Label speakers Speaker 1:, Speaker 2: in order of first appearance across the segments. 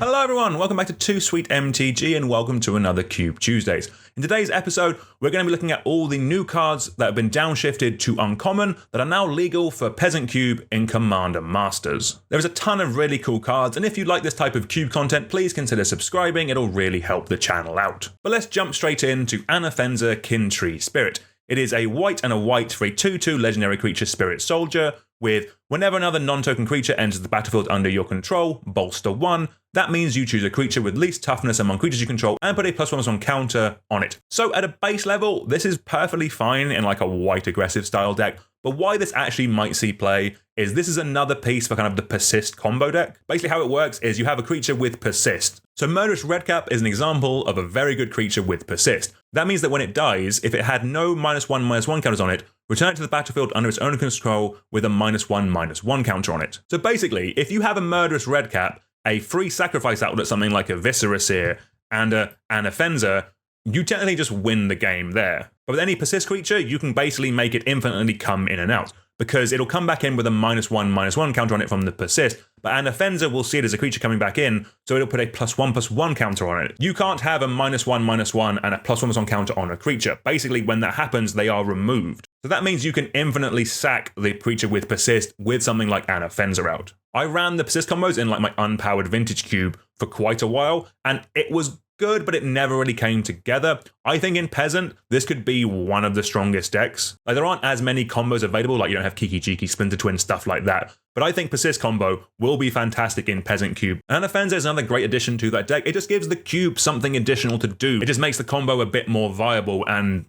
Speaker 1: Hello everyone, welcome back to Too Sweet MTG and welcome to another Cube Tuesdays. In today's episode, we're going to be looking at all the new cards that have been downshifted to uncommon that are now legal for Peasant Cube in Commander Masters. There's a ton of really cool cards, and if you like this type of Cube content, please consider subscribing, it'll really help the channel out. But let's jump straight into Anafenza Kintree Spirit. It is a white and a white for a 2/2 legendary creature Spirit Soldier with whenever another non-token creature enters the battlefield under your control, bolster 1. That means you choose a creature with least toughness among creatures you control and put a +1/+1 counter on it. So at a base level, this is perfectly fine in like a white aggressive style deck, but why this actually might see play is this is another piece for kind of the Persist combo deck. Basically how it works is you have a creature with Persist. So Murderous Redcap is an example of a very good creature with Persist. That means that when it dies, if it had no -1/-1 counters on it, return it to the battlefield under its own control with a -1/-1 counter on it. So basically, if you have a Murderous Redcap, a free sacrifice outlet, something like a Viscera Seer and an Anafenza, you technically just win the game there. But with any Persist creature, you can basically make it infinitely come in and out, because it'll come back in with a -1/-1 counter on it from the Persist, but Anafenza will see it as a creature coming back in, so it'll put a +1/+1 counter on it. You can't have a -1/-1 and a +1/+1 counter on a creature. Basically, when that happens, they are removed. So that means you can infinitely sack the creature with Persist with something like Anafenza out. I ran the Persist combos in like my unpowered Vintage Cube for quite a while, and it was good, but it never really came together. I think in Peasant, this could be one of the strongest decks. Like there aren't as many combos available, like you don't have Kiki Jiki, Splinter Twin, stuff like that. But I think Persist combo will be fantastic in Peasant Cube. And Anafenza is another great addition to that deck. It just gives the cube something additional to do. It just makes the combo a bit more viable and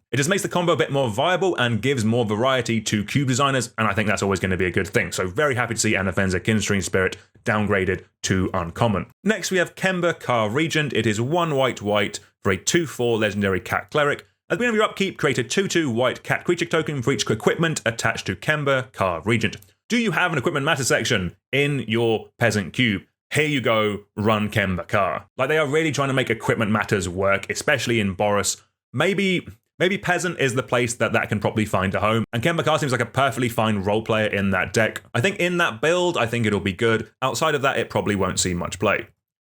Speaker 1: gives more variety to cube designers, and I think that's always going to be a good thing. So very happy to see Anafenza Kintree Spirit downgraded to uncommon. Next we have Kemba Car Regent. It is 1 white for a 2/4 legendary cat cleric. At the beginning of your upkeep, create a 2/2 white cat creature token for each equipment attached to Kemba Car Regent. Do you have an equipment matter section in your Peasant Cube? Here you go, run Kemba Car. Like they are really trying to make equipment matters work, especially in Boros. Maybe Peasant is the place that can probably find a home, and Kemba Car seems like a perfectly fine role player in that deck. I think in that build, I think it'll be good. Outside of that, it probably won't see much play.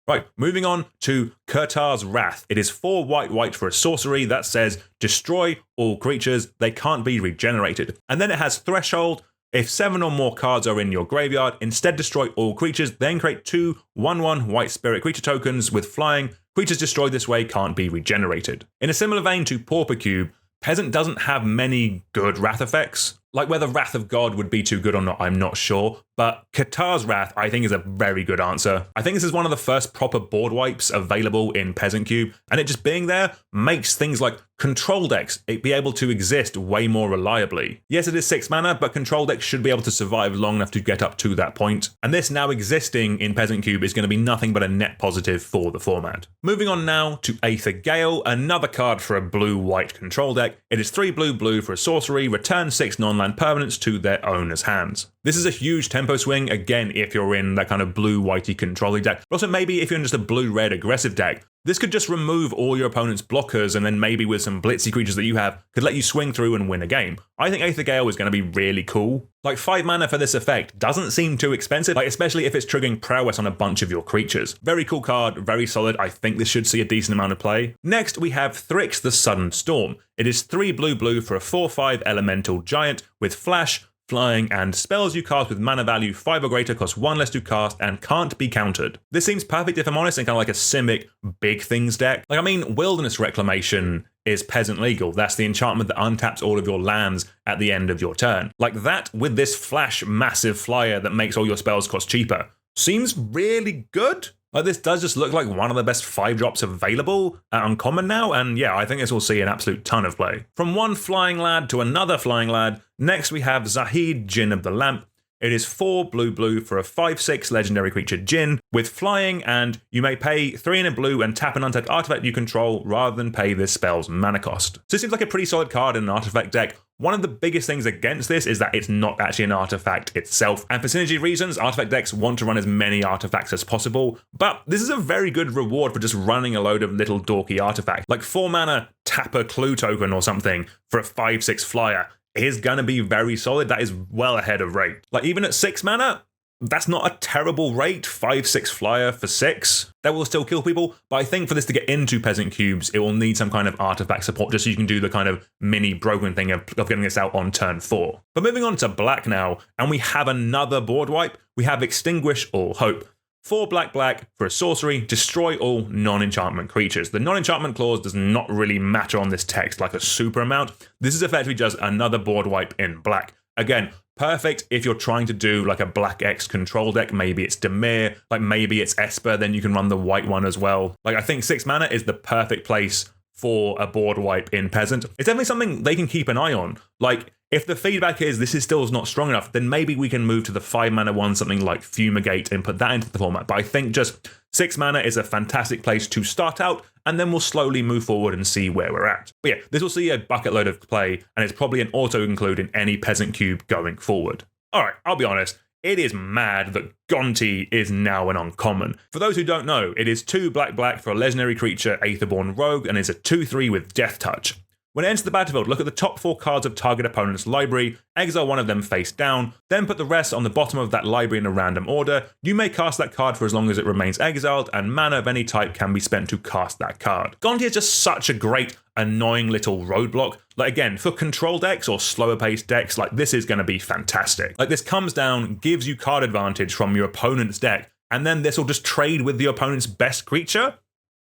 Speaker 1: Right, moving on to Kurtar's Wrath. It is 4 white for a sorcery that says destroy all creatures, they can't be regenerated. And then it has Threshold. If 7 or more cards are in your graveyard, instead destroy all creatures, then create 2 1/1 white spirit creature tokens with flying. Creatures destroyed this way can't be regenerated. In a similar vein to Pauper Cube, Peasant doesn't have many good Wrath effects. Like whether Wrath of God would be too good or not, I'm not sure. But Kurtar's Wrath, I think, is a very good answer. I think this is one of the first proper board wipes available in Peasant Cube, and it just being there makes things like control decks be able to exist way more reliably. Yes, it is 6 mana, but control decks should be able to survive long enough to get up to that point. And this now existing in Peasant Cube is going to be nothing but a net positive for the format. Moving on now to Aether Gale, another card for a blue-white control deck. It is 3 blue for a sorcery, return 6 non-land permanents to their owner's hands. This is a huge tempo swing, again, if you're in that kind of blue-whitey controlling deck. But also maybe if you're in just a blue-red aggressive deck, this could just remove all your opponent's blockers, and then maybe with some blitzy creatures that you have, could let you swing through and win a game. I think Aether Gale is going to be really cool. Like 5 mana for this effect doesn't seem too expensive, like especially if it's triggering prowess on a bunch of your creatures. Very cool card, very solid. I think this should see a decent amount of play. Next we have Thrix the Sudden Storm. It is 3 blue for a 4/5 elemental giant with flash, flying, and spells you cast with mana value 5 or greater cost 1 less to cast and can't be countered. This seems perfect, if I'm honest, in kind of like a Simic big things deck. Like, I mean, Wilderness Reclamation is Peasant legal. That's the enchantment that untaps all of your lands at the end of your turn. Like that with this flash massive flyer that makes all your spells cost cheaper. Seems really good. Like this does just look like one of the best 5-drops available at uncommon now, and yeah, I think this will see an absolute ton of play. From one flying lad to another flying lad, next we have Zahid, Djinn of the Lamp. It is 4 blue for a 5/6 legendary creature Djinn with flying, and you may pay 3 in a blue and tap an untapped artifact you control rather than pay this spell's mana cost. So it seems like a pretty solid card in an artifact deck. One of the biggest things against this is that it's not actually an artifact itself, and for synergy reasons, artifact decks want to run as many artifacts as possible, but this is a very good reward for just running a load of little dorky artifacts. Like 4 mana tap a clue token or something for a 5/6 flyer is gonna be very solid. That is well ahead of rate. Like even at 6 mana, that's not a terrible rate, 5/6 flyer for 6. That will still kill people, but I think for this to get into Peasant cubes, it will need some kind of artifact support just so you can do the kind of mini broken thing of getting this out on turn 4. But moving on to black now, and we have another board wipe. We have Extinguish All Hope. 4 black for a sorcery, destroy all non-enchantment creatures. The non-enchantment clause does not really matter on this text like a super amount. This is effectively just another board wipe in black. Again, perfect if you're trying to do like a black X control deck. Maybe it's Dimir, like maybe it's Esper, then you can run the white one as well. Like I think 6 mana is the perfect place for a board wipe in Peasant. It's definitely something they can keep an eye on. Like if the feedback is this is still not strong enough, then maybe we can move to the 5 mana one, something like Fumigate, and put that into the format. But I think just 6 mana is a fantastic place to start out, and then we'll slowly move forward and see where we're at. But yeah, this will see a bucket load of play, and it's probably an auto-include in any Peasant cube going forward. Alright, I'll be honest, it is mad that Gonti is now an uncommon. For those who don't know, it is 2 black for a legendary creature, Aetherborn Rogue, and is a 2/3 with Death Touch. When it enters the battlefield, look at the top 4 cards of target opponent's library, exile one of them face down, then put the rest on the bottom of that library in a random order. You may cast that card for as long as it remains exiled, and mana of any type can be spent to cast that card. Gonti is just such a great, annoying little roadblock. Like again, for control decks or slower paced decks, like this is going to be fantastic. Like this comes down, gives you card advantage from your opponent's deck, and then this will just trade with the opponent's best creature.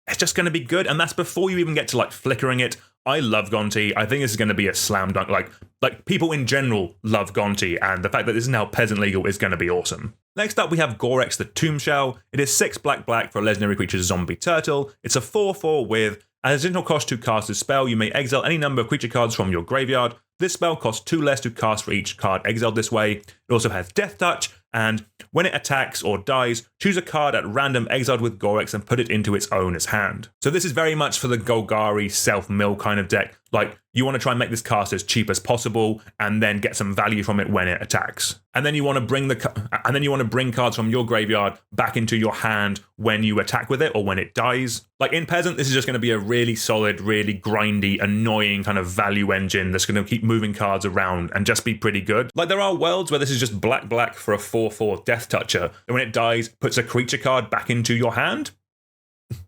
Speaker 1: It's just going to be good, and that's before you even get to like flickering it. I love Gonti. I think this is going to be a slam dunk. Like people in general love Gonti, and the fact that this is now Peasant legal is going to be awesome. Next up, we have Gorex the Tomb Shell. It is 6 black for a legendary creature Zombie Turtle. It's a 4/4 with an additional cost to cast this spell. You may exile any number of creature cards from your graveyard. This spell costs 2 less to cast for each card exiled this way. It also has Death Touch, and when it attacks or dies, choose a card at random exiled with Gorex and put it into its owner's hand. So this is very much for the Golgari self-mill kind of deck. Like, you want to try and make this cast as cheap as possible, and then get some value from it when it attacks. And then you want to bring cards from your graveyard back into your hand when you attack with it or when it dies. Like in Peasant, this is just going to be a really solid, really grindy, annoying kind of value engine that's going to keep moving cards around and just be pretty good. Like there are worlds where this is just black for a 4/4 Death Toucher, and when it dies, puts a creature card back into your hand.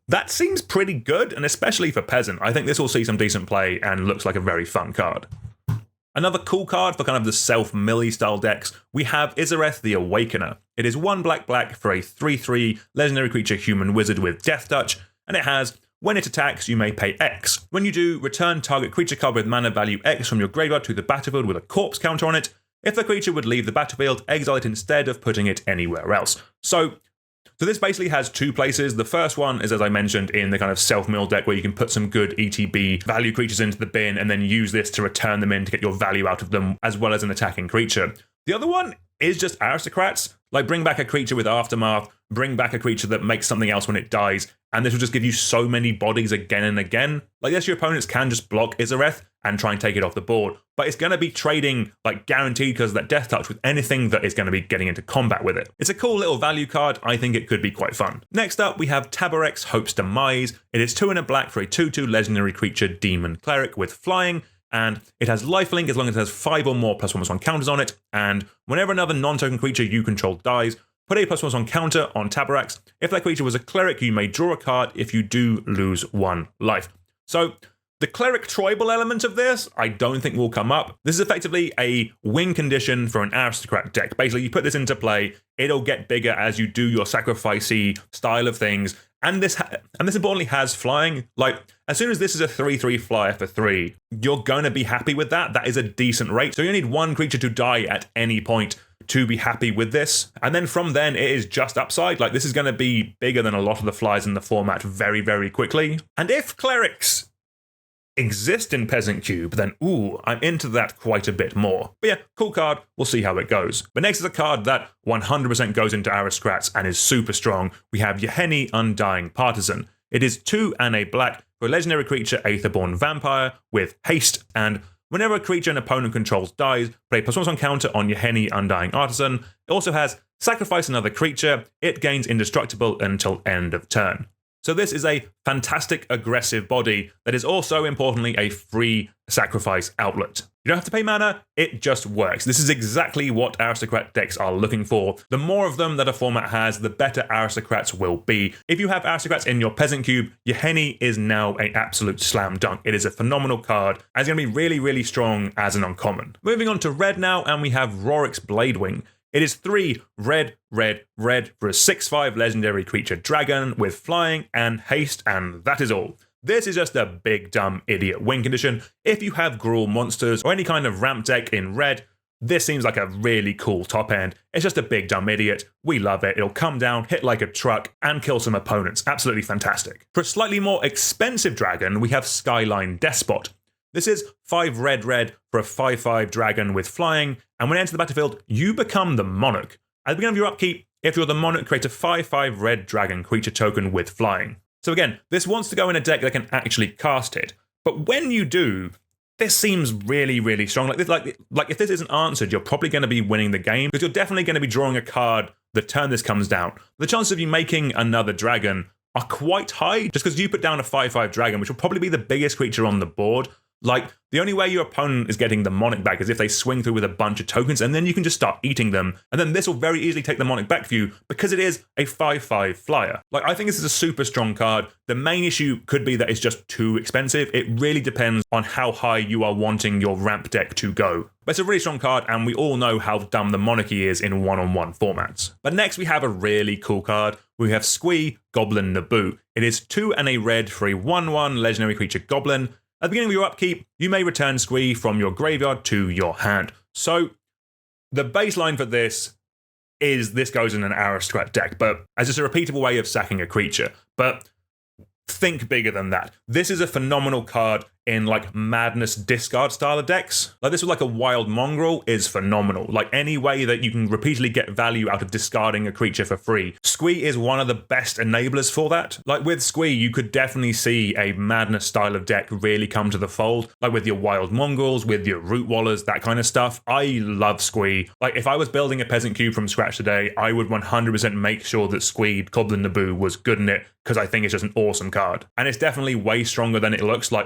Speaker 1: That seems pretty good, and especially for Peasant, I think this will see some decent play and looks like a very fun card. Another cool card for kind of the self-millie style decks, we have Izareth the Awakener. It is 1 black for a 3/3 legendary creature human wizard with Death Touch, and it has, when it attacks, you may pay X. When you do, return target creature card with mana value X from your graveyard to the battlefield with a corpse counter on it. If the creature would leave the battlefield, exile it instead of putting it anywhere else. So this basically has 2 places. The first one is, as I mentioned, in the kind of self-mill deck where you can put some good ETB value creatures into the bin and then use this to return them in to get your value out of them, as well as an attacking creature. The other one is just aristocrats. Like bring back a creature with Aftermath, bring back a creature that makes something else when it dies, and this will just give you so many bodies again and again. Like yes, your opponents can just block Izareth and try and take it off the board, but it's going to be trading like guaranteed because of that Death Touch with anything that is going to be getting into combat with it. It's a cool little value card. I think it could be quite fun. Next up, we have Tabarex Hope's Demise. It is 2 and a black for a 2/2 legendary creature Demon Cleric with flying, and it has lifelink as long as it has 5 or more +1/+1 counters on it, and whenever another non-token creature you control dies, put a +1/+1 counter on Tabarex. If that creature was a cleric, you may draw a card. If you do, lose 1 life. So the cleric tribal element of this, I don't think will come up. This is effectively a win condition for an aristocrat deck. Basically, you put this into play, it'll get bigger as you do your sacrificey style of things. And this importantly has flying. Like, as soon as this is a 3/3 flyer for 3, you're going to be happy with that. That is a decent rate. So you need 1 creature to die at any point to be happy with this. And then from then, it is just upside. Like, this is going to be bigger than a lot of the flyers in the format very, very quickly. And if clerics exist in Peasant Cube, then ooh, I'm into that quite a bit more. But yeah, cool card, we'll see how it goes. But next is a card that 100% goes into aristocrats and is super strong. We have Yahenni Undying Partisan. It is 2 and a black for a legendary creature Aetherborn Vampire with haste, and whenever a creature an opponent controls dies, play +1/+1 counter on Yahenni Undying Artisan. It also has sacrifice another creature. It gains indestructible until end of turn. So this is a fantastic aggressive body that is also, importantly, a free sacrifice outlet. You don't have to pay mana, it just works. This is exactly what aristocrat decks are looking for. The more of them that a format has, the better aristocrats will be. If you have aristocrats in your peasant cube, your Henny is now an absolute slam dunk. It is a phenomenal card, and it's going to be really, really strong as an uncommon. Moving on to red now, and we have Rorik's Bladewing. It is 3 red, red, red for a 6/5 legendary creature dragon with flying and haste, and that is all. This is just a big dumb idiot win condition. If you have Gruul monsters or any kind of ramp deck in red, this seems like a really cool top end. It's just a big dumb idiot. We love it. It'll come down, hit like a truck, and kill some opponents. Absolutely fantastic. For a slightly more expensive dragon, we have Skyline Despot. This is 5 red red for a 5/5 dragon with flying, and when you enter the battlefield, you become the monarch. At the beginning of your upkeep, if you're the monarch, create a 5/5 red dragon creature token with flying. So again, this wants to go in a deck that can actually cast it. But when you do, this seems really, really strong. Like if this isn't answered, you're probably going to be winning the game, because you're definitely going to be drawing a card the turn this comes down. The chances of you making another dragon are quite high, just because you put down a 5/5 dragon, which will probably be the biggest creature on the board. Like, the only way your opponent is getting the Monarch back is if they swing through with a bunch of tokens, and then you can just start eating them. And then this will very easily take the Monarch back for you, because it is a 5/5 flyer. Like, I think this is a super strong card. The main issue could be that it's just too expensive. It really depends on how high you are wanting your ramp deck to go. But it's a really strong card, and we all know how dumb the Monarchy is in one-on-one formats. But next we have a really cool card. We have Squee, Goblin Naboo. It is 2 and a red for a 1/1 legendary creature goblin. At the beginning of your upkeep, you may return Squee from your graveyard to your hand. So the baseline for this is this goes in an aristocrat deck, but as just a repeatable way of sacking a creature. But think bigger than that. This is a phenomenal card in like madness discard style of decks. Like this with like a wild mongrel is phenomenal. Like any way that you can repeatedly get value out of discarding a creature for free. Squee is one of the best enablers for that. Like with Squee, you could definitely see a madness style of deck really come to the fold. Like with your wild mongrels, with your root wallers, that kind of stuff. I love Squee. Like if I was building a peasant cube from scratch today, I would 100% make sure that Squee, Goblin Naboo was good in it, because I think it's just an awesome card. And it's definitely way stronger than it looks. Like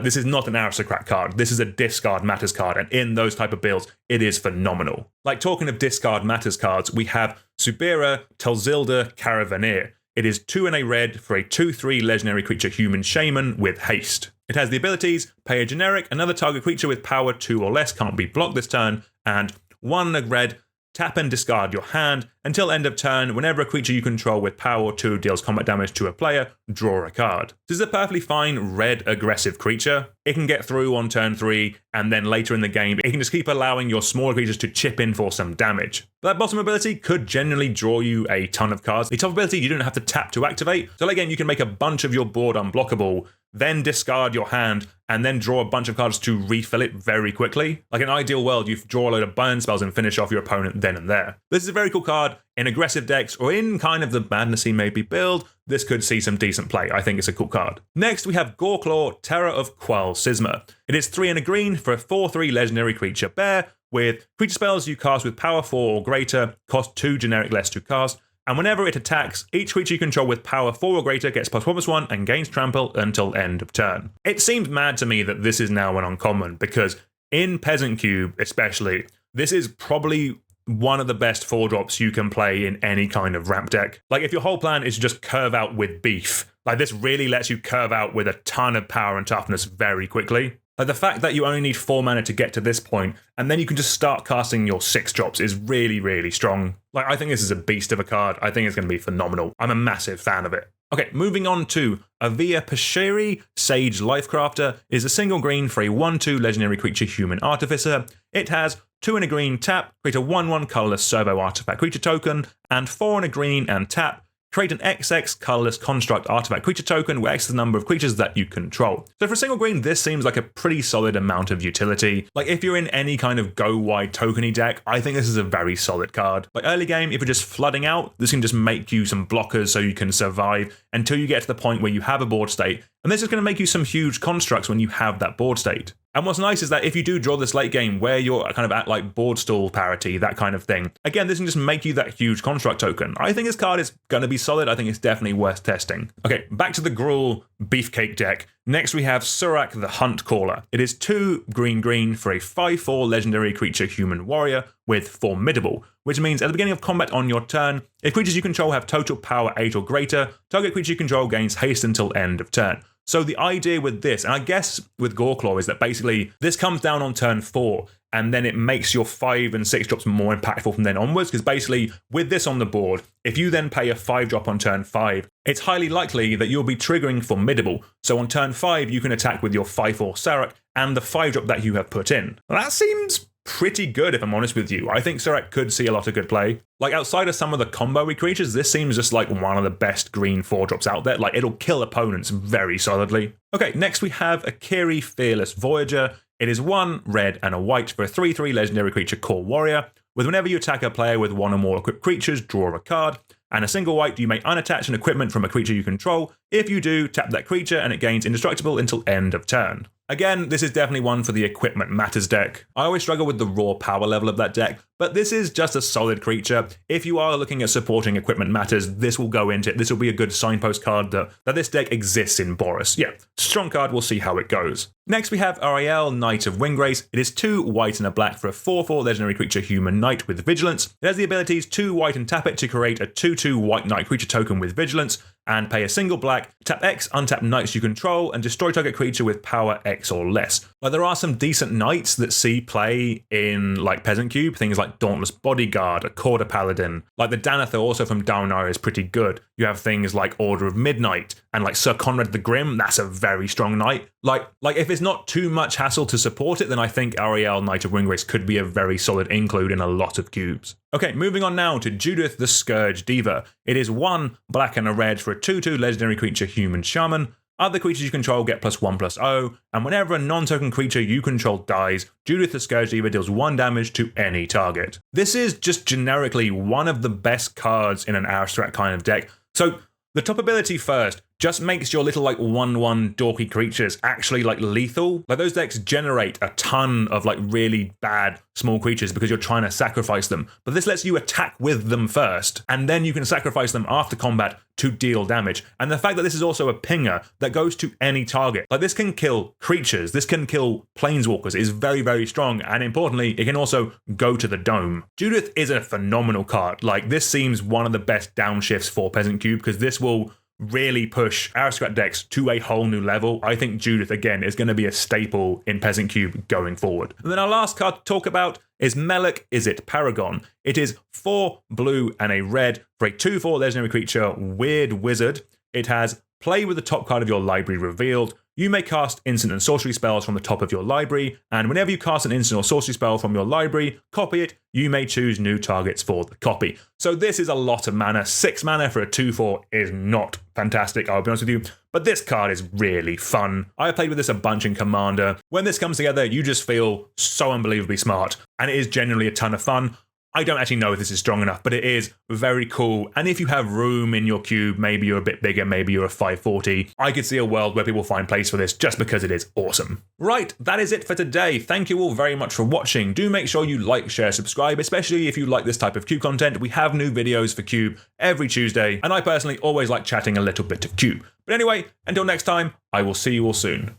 Speaker 1: this is not an aristocrat card. This is a discard matters card, and in those type of builds, it is phenomenal. Like talking of discard matters cards, we have Subira Telzilda Caravaneer. It is 2 and a red for a 2/3 legendary creature human shaman with haste. It has the abilities, pay a generic, another target creature with power 2 or less can't be blocked this turn, and 1 red, tap and discard your hand. Until end of turn, whenever a creature you control with power 2 deals combat damage to a player, draw a card. This is a perfectly fine red aggressive creature. It can get through on turn 3, and then later in the game, it can just keep allowing your smaller creatures to chip in for some damage. That bottom ability could generally draw you a ton of cards. The top ability you don't have to tap to activate. So again, you can make a bunch of your board unblockable, then discard your hand, and then draw a bunch of cards to refill it very quickly. Like in an ideal world, you draw a load of burn spells and finish off your opponent then and there. This is a very cool card. In aggressive decks, or in kind of the madnessy maybe build, this could see some decent play. I think it's a cool card. Next, we have Goreclaw, Terror of Qual Sisma. It is 3 and a green for a 4/3 legendary creature bear, with creature spells you cast with power 4 or greater, cost 2 generic less to cast, and whenever it attacks, each creature you control with power 4 or greater gets +1/+1 and gains trample until end of turn. It seems mad to me that this is now an uncommon, because in Peasant Cube especially, this is probably one of the best 4-drops you can play in any kind of ramp deck. Like if your whole plan is to just curve out with beef, like this really lets you curve out with a ton of power and toughness very quickly. Like the fact that you only need 4 mana to get to this point, and then you can just start casting your 6-drops is really, really strong. Like I think this is a beast of a card. I think it's going to be phenomenal. I'm a massive fan of it. Okay, moving on to Avia Pashiri, Sage Lifecrafter, is a single green for a 1/2 legendary creature human artificer. It has 2 and a green tap, create a 1/1 colorless servo artifact creature token, and 4 and a green and tap, create an XX colorless construct artifact creature token where X is the number of creatures that you control. So for a single green, this seems like a pretty solid amount of utility. Like if you're in any kind of go wide tokeny deck, I think this is a very solid card. Like early game, if you're just flooding out, this can just make you some blockers so you can survive until you get to the point where you have a board state. And this is going to make you some huge constructs when you have that board state. And what's nice is that if you do draw this late game where you're kind of at like board stall parity, that kind of thing, again, this can just make you that huge construct token. I think this card is going to be solid. I think it's definitely worth testing. Okay, back to the Gruul Beefcake deck. Next we have Surak the Hunt Caller. It is 2 green for a 5/4 legendary creature human warrior with Formidable, which means at the beginning of combat on your turn, if creatures you control have total power 8 or greater, target creature you control gains haste until end of turn. So the idea with this, and I guess with Goreclaw, is that basically this comes down on turn 4, and then it makes your 5 and 6 drops more impactful from then onwards, because basically with this on the board, if you then pay a 5 drop on turn 5, it's highly likely that you'll be triggering Formidable. So on turn 5, you can attack with your 5/4 Surak and the 5 drop that you have put in. Now that seems pretty good, if I'm honest with you. I think Surak could see a lot of good play. Like, outside of some of the combo-y creatures, this seems just like one of the best green 4-drops out there. Like, it'll kill opponents very solidly. Okay, next we have Akiri Fearless Voyager. It is 1 red and a white for a 3/3 legendary creature core warrior, with whenever you attack a player with 1 or more equipped creatures, draw a card, and a single white, you may unattach an equipment from a creature you control. If you do, tap that creature and it gains indestructible until end of turn. Again, this is definitely one for the Equipment Matters deck. I always struggle with the raw power level of that deck, but this is just a solid creature. If you are looking at supporting Equipment Matters, this will go into it. This will be a good signpost card that this deck exists in Boros. Yeah, strong card, we'll see how it goes. Next we have Ariel, Knight of Windgrace. It is 2 white and a black for a 4/4 legendary creature human knight with Vigilance. It has the abilities 2 white and tap it to create a 2/2 white knight creature token with Vigilance, and pay a single black, tap X, untap knights you control, and destroy target creature with power X or less. Like, there are some decent knights that see play in like Peasant Cube, things like Dauntless Bodyguard, a Corda Paladin. Like the Danather also from Downshifts is pretty good. You have things like Order of Midnight and like Sir Conrad the Grim, that's a very strong knight. Like if it's not too much hassle to support it, then I think Ariel, Knight of Windgrace could be a very solid include in a lot of cubes. Okay, moving on now to Judith the Scourge Diva. It is 1 black and a red for a 2/2 legendary creature human shaman. Other creatures you control get +1/+0, and whenever a non-token creature you control dies, Judith the Scourge Diva deals 1 damage to any target. This is just generically one of the best cards in an aristocrat kind of deck. So the top ability first just makes your little like 1/1 dorky creatures actually like lethal. Like, those decks generate a ton of like really bad small creatures because you're trying to sacrifice them. But this lets you attack with them first, and then you can sacrifice them after combat to deal damage. And the fact that this is also a pinger that goes to any target, like this can kill creatures, this can kill planeswalkers, is very, very strong. And importantly, it can also go to the dome. Judith is a phenomenal card. Like, this seems one of the best downshifts for Peasant Cube, because this will really push aristocrat decks to a whole new level. I think Judith, again, is going to be a staple in Peasant Cube going forward. And then our last card to talk about is Melek Izzet Paragon. It is 4 blue and a red for a 2/4 legendary creature, Weird Wizard. It has play with the top card of your library revealed. You may cast instant and sorcery spells from the top of your library, and whenever you cast an instant or sorcery spell from your library, copy it, you may choose new targets for the copy. So this is a lot of mana. 6 mana for a 2/4 is not fantastic, I'll be honest with you, but this card is really fun. I played with this a bunch in Commander. When this comes together, you just feel so unbelievably smart, and it is genuinely a ton of fun. I don't actually know if this is strong enough, but it is very cool. And if you have room in your cube, maybe you're a bit bigger, maybe you're a 540, I could see a world where people find place for this just because it is awesome. Right, that is it for today. Thank you all very much for watching. Do make sure you like, share, subscribe, especially if you like this type of Cube content. We have new videos for Cube every Tuesday, and I personally always like chatting a little bit of Cube. But anyway, until next time, I will see you all soon.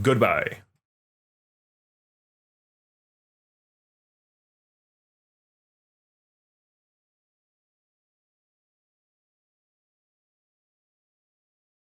Speaker 1: Goodbye.